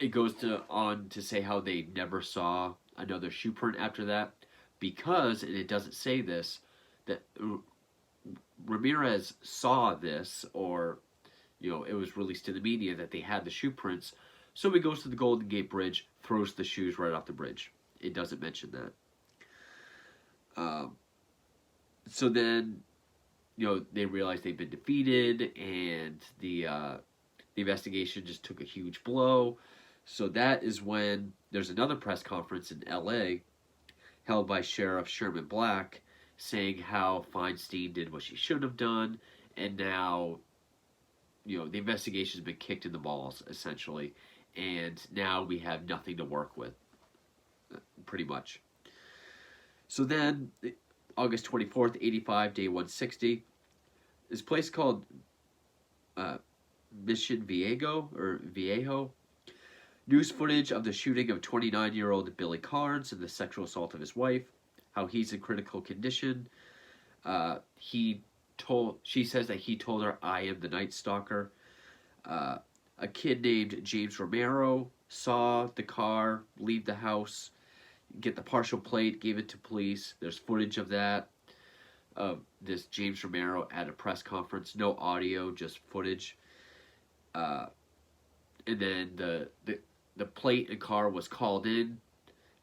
it goes on to say how they never saw another shoe print after that because, and it doesn't say this, that Ramirez saw this, or it was released to the media that they had the shoe prints. So he goes to the Golden Gate Bridge, throws the shoes right off the bridge. It doesn't mention that. So then, they realize they've been defeated, and the investigation just took a huge blow. So that is when there's another press conference in L.A. held by Sheriff Sherman Black, saying how Feinstein did what she shouldn't have done, and now, the investigation's been kicked in the balls, essentially, and now we have nothing to work with, pretty much. So then, August 24th, 85, day 160, this place called Mission Viejo. News footage of the shooting of 29-year-old Billy Carnes and the sexual assault of his wife, how he's in critical condition. She says that he told her, I am the Night Stalker. A kid named James Romero saw the car leave the house, get the partial plate, gave it to police. There's footage of that, of this James Romero at a press conference. No audio, just footage. And then the plate and car was called in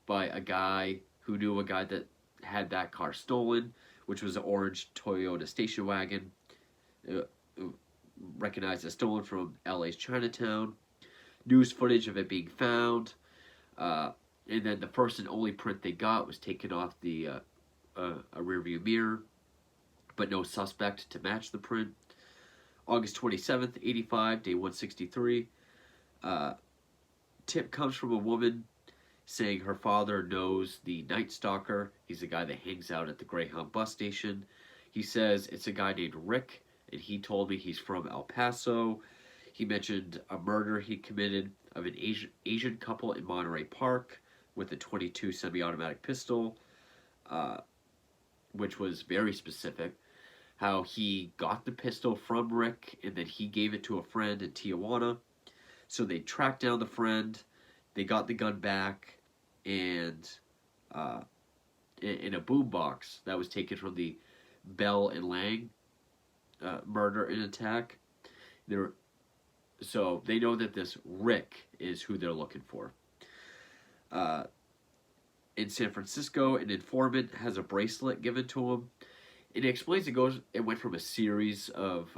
by a guy who knew a guy that had that car stolen, which was an orange Toyota station wagon, recognized as stolen from LA's Chinatown. News footage of it being found. And then the first and only print they got was taken off a rearview mirror, but no suspect to match the print. August 27th, 85, day 163. Tip comes from a woman saying her father knows the Night Stalker. He's the guy that hangs out at the Greyhound bus station. He says it's a guy named Rick, and he told me he's from El Paso. He mentioned a murder he committed of an Asian couple in Monterey Park with a 22 semi-automatic pistol, uh, which was very specific. How he got the pistol from Rick and then he gave it to a friend in Tijuana. So they tracked down the friend, they got the gun back, and uh, in a boombox that was taken from the Bell and Lang murder and attack. They're, so they know that this Rick is who they're looking for. Uh, in San Francisco, an informant has a bracelet given to him. It explains it went from a series of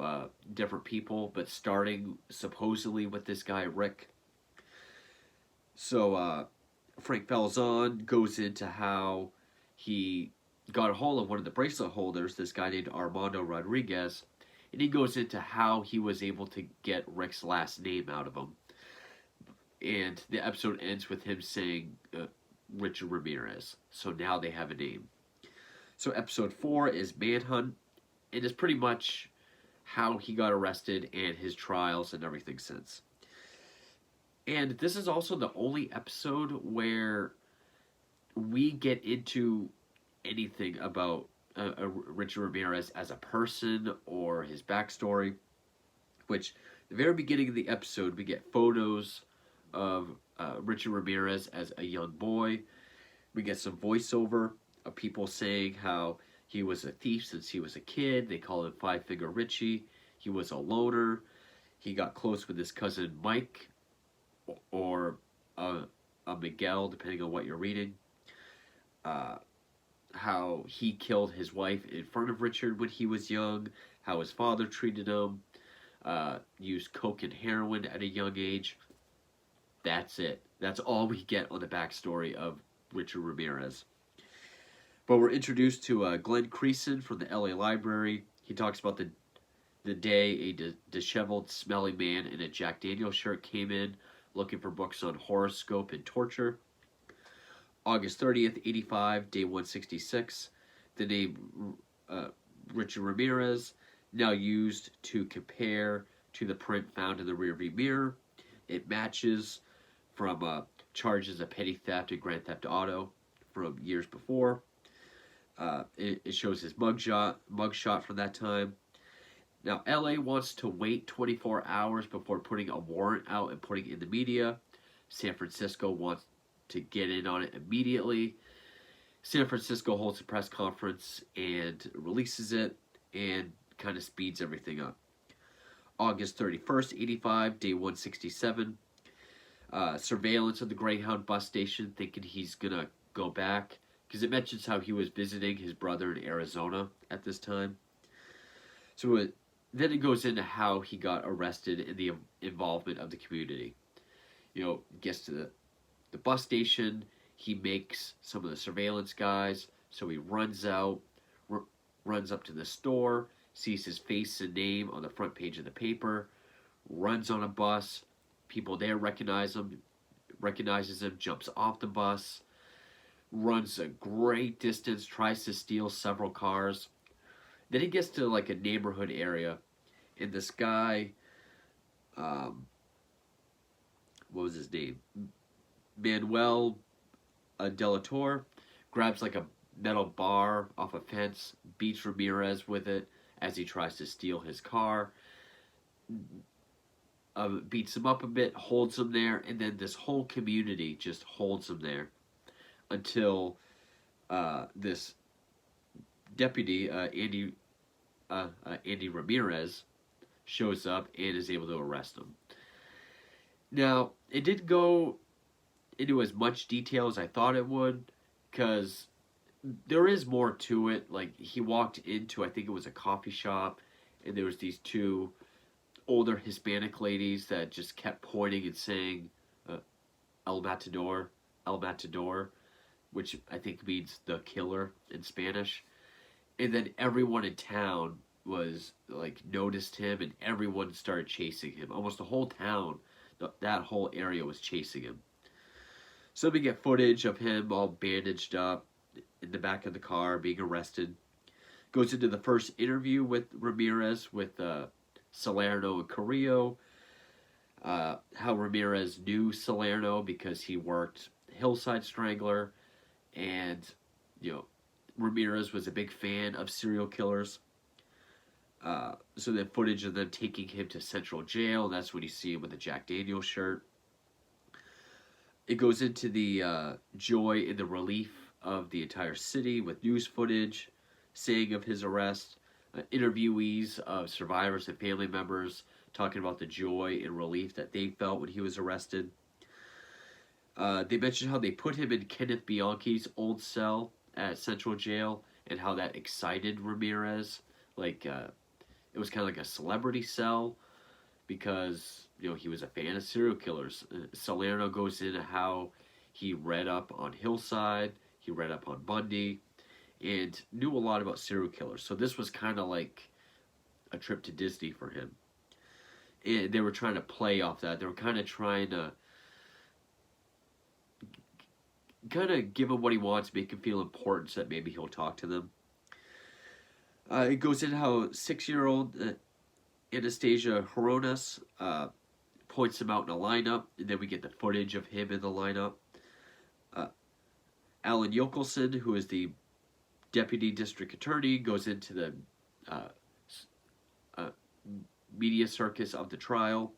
different people, but starting supposedly with this guy Rick. So Frank Falzon goes into how he got a hold of one of the bracelet holders, this guy named Armando Rodriguez, and he goes into how he was able to get Rick's last name out of him. And the episode ends with him saying Richard Ramirez. So now they have a name. So episode 4 is Manhunt. It is pretty much how he got arrested and his trials and everything since. And this is also the only episode where we get into anything about Richard Ramirez as a person or his backstory. Which, the very beginning of the episode, we get photos of Richard Ramirez as a young boy. We get some voiceover of people saying how he was a thief since he was a kid. They call him Five Finger Richie. He was a loner. He got close with his cousin Mike or a Miguel, depending on what you're reading. How he killed his wife in front of Richard when he was young. How his father treated him. Used coke and heroin at a young age. That's it. That's all we get on the backstory of Richard Ramirez. But we're introduced to Glenn Creason from the LA Library. He talks about the day a disheveled, smelly man in a Jack Daniels shirt came in looking for books on horoscope and torture. August 30th, 85, day 166. The name Richard Ramirez, now used to compare to the print found in the rearview mirror. It matches from charges of petty theft and grand theft auto from years before. It shows his mugshot from that time. Now, LA wants to wait 24 hours before putting a warrant out and putting it in the media. San Francisco wants to get in on it immediately. San Francisco holds a press conference and releases it and kind of speeds everything up. August 31st, 85, day 167. Surveillance of the Greyhound bus station, thinking he's going to go back. Because it mentions how he was visiting his brother in Arizona at this time. So then it goes into how he got arrested and the involvement of the community. You know, gets to the bus station. He makes some of the surveillance guys. So he runs out, runs up to the store, sees his face and name on the front page of the paper, runs on a bus. People there recognizes him, jumps off the bus, runs a great distance, tries to steal several cars. Then he gets to like a neighborhood area, and this guy, what was his name? Manuel Delator grabs like a metal bar off a fence, beats Ramirez with it as he tries to steal his car. Beats him up a bit, holds him there, and then this whole community just holds him there until this deputy, Andy Ramirez, shows up and is able to arrest him. Now, it didn't go into as much detail as I thought it would, because there is more to it. Like, he walked into, I think it was a coffee shop, and there was these two older Hispanic ladies that just kept pointing and saying, El Matador, which I think means the killer in Spanish. And then everyone in town was, like, noticed him, and everyone started chasing him. Almost the whole town, that whole area was chasing him. So we get footage of him all bandaged up in the back of the car, being arrested. Goes into the first interview with Ramirez with Salerno and Carrillo. How Ramirez knew Salerno because he worked Hillside Strangler, and Ramirez was a big fan of serial killers. So the footage of them taking him to Central Jail, that's when you see him with a Jack Daniels shirt. It goes into the joy and the relief of the entire city with news footage, saying of his arrest, interviewees of survivors and family members talking about the joy and relief that they felt when he was arrested. They mentioned how they put him in Kenneth Bianchi's old cell at Central Jail and how that excited Ramirez. Like, it was kind of like a celebrity cell because, he was a fan of serial killers. Salerno goes into how he read up on Hillside, he read up on Bundy, and knew a lot about serial killers. So this was kind of like a trip to Disney for him. And they were trying to play off that. They were kind of trying to give him what he wants, make him feel important so that maybe he'll talk to them. It goes into how 6-year-old Anastasia Horonas points him out in a lineup, and then we get the footage of him in the lineup. Alan Yokelson, who is the deputy district attorney, goes into the media circus of the trial.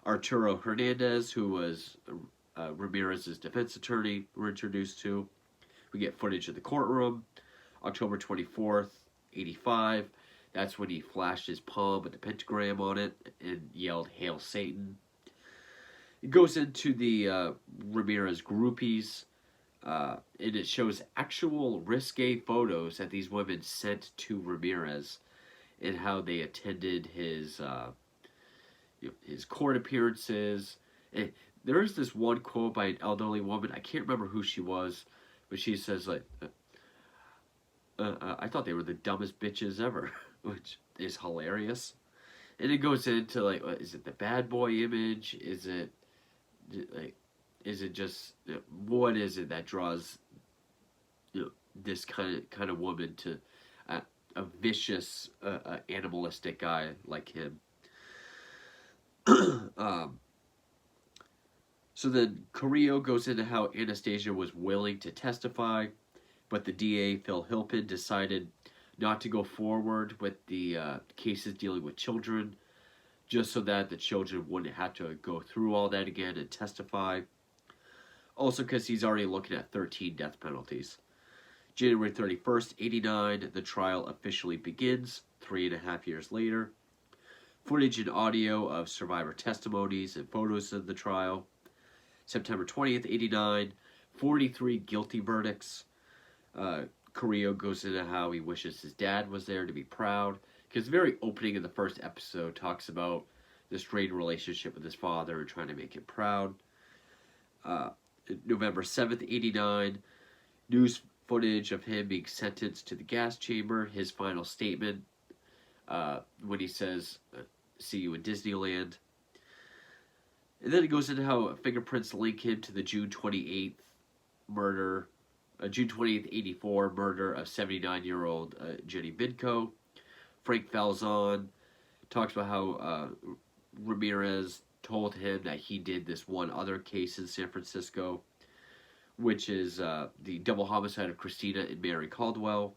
Arturo Hernandez, who was Ramirez's defense attorney, we're introduced to. We get footage of the courtroom. October 24th, 85. That's when he flashed his palm with the pentagram on it and yelled, "Hail Satan." It goes into the Ramirez groupies, and it shows actual risque photos that these women sent to Ramirez and how they attended his court appearances. And there is this one quote by an elderly woman. I can't remember who she was, but she says, like, I thought they were the dumbest bitches ever, which is hilarious. And it goes into, like, is it the bad boy image? Is it just, what is it that draws this kind of woman to a vicious, animalistic guy like him? So then Carrillo goes into how Anastasia was willing to testify, but the DA, Phil Hilpin, decided not to go forward with the cases dealing with children, just so that the children wouldn't have to go through all that again and testify. Also because he's already looking at 13 death penalties. January 31st, 89, the trial officially begins, 3.5 years later. Footage and audio of survivor testimonies and photos of the trial. September 20th, 89, 43 guilty verdicts. Carrillo goes into how he wishes his dad was there to be proud. Because the very opening of the first episode talks about the strained relationship with his father and trying to make him proud. November 7th, 89, news footage of him being sentenced to the gas chamber. His final statement when he says, "See you in Disneyland." And then it goes into how fingerprints link him to the June 28th murder, June 28th, 84 murder of 79-year-old Jenny Bidco. Frank Falzon talks about how Ramirez told him that he did this one other case in San Francisco, which is the double homicide of Christina and Mary Caldwell.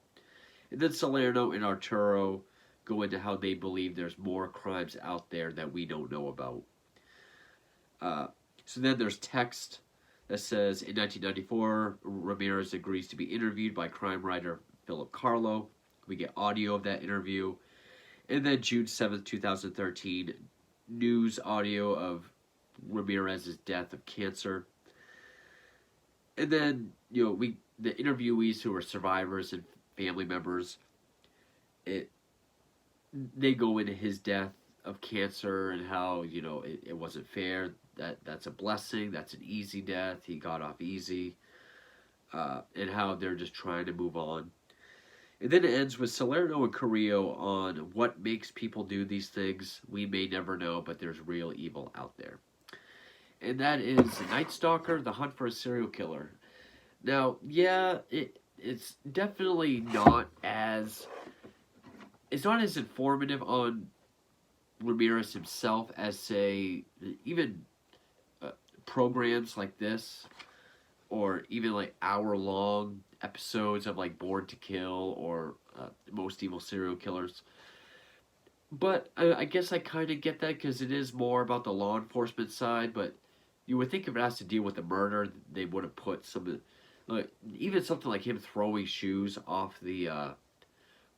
And then Salerno and Arturo go into how they believe there's more crimes out there that we don't know about. So then there's text that says, in 1994, Ramirez agrees to be interviewed by crime writer Philip Carlo. We get audio of that interview. And then June 7th, 2013, news audio of Ramirez's death of cancer. And then, the interviewees who are survivors and family members, they go into his death of cancer and how, it wasn't fair. That's a blessing. That's an easy death. He got off easy. And how they're just trying to move on. And then it ends with Salerno and Carrillo on what makes people do these things. We may never know, but there's real evil out there. and that is Night Stalker: The Hunt for a Serial Killer. Now, yeah, it's definitely not as informative on Ramirez himself as, say, even programs like this, or even like hour-long episodes of like Born to Kill or Most Evil Serial Killers. But I guess I kind of get that because it is more about the law enforcement side. But you would think if it has to deal with the murder, they would have put some, like even something like him throwing shoes off the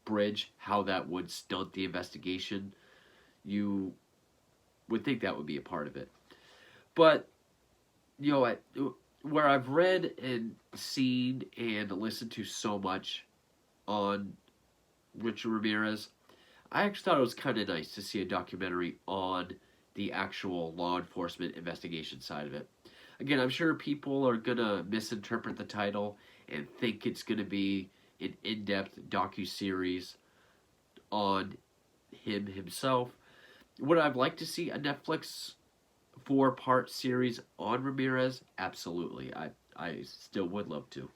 bridge, how that would stunt the investigation. You would think that would be a part of it. But where I've read and seen and listened to so much on Richard Ramirez, I actually thought it was kind of nice to see a documentary on the actual law enforcement investigation side of it. Again, I'm sure people are going to misinterpret the title and think it's going to be an in-depth docu-series on him himself. Would I like to see a Netflix 4-part series on Ramirez? Absolutely. I still would love to.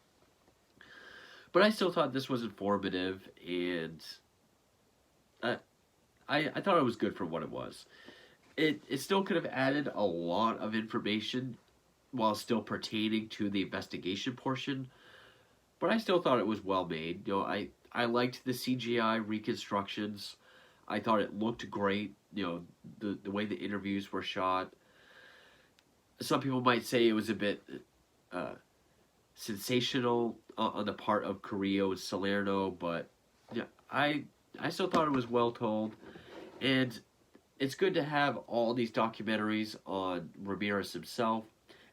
But I still thought this was informative, and I thought it was good for what it was. It still could have added a lot of information while still pertaining to the investigation portion, but I still thought it was well made. I liked the CGI reconstructions. I thought it looked great. The way the interviews were shot. Some people might say it was a bit sensational on the part of Carrillo and Salerno, but yeah, I still thought it was well told, and it's good to have all these documentaries on Ramirez himself,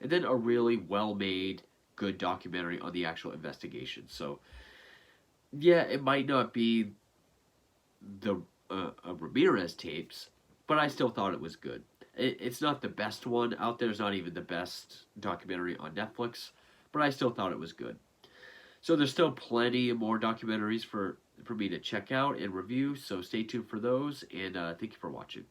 and then a really well-made, good documentary on the actual investigation. So, yeah, it might not be the Ramirez tapes, but I still thought it was good. It's not the best one out there. It's not even the best documentary on Netflix, but I still thought it was good. So there's still plenty more documentaries for me to check out and review, so stay tuned for those, and thank you for watching.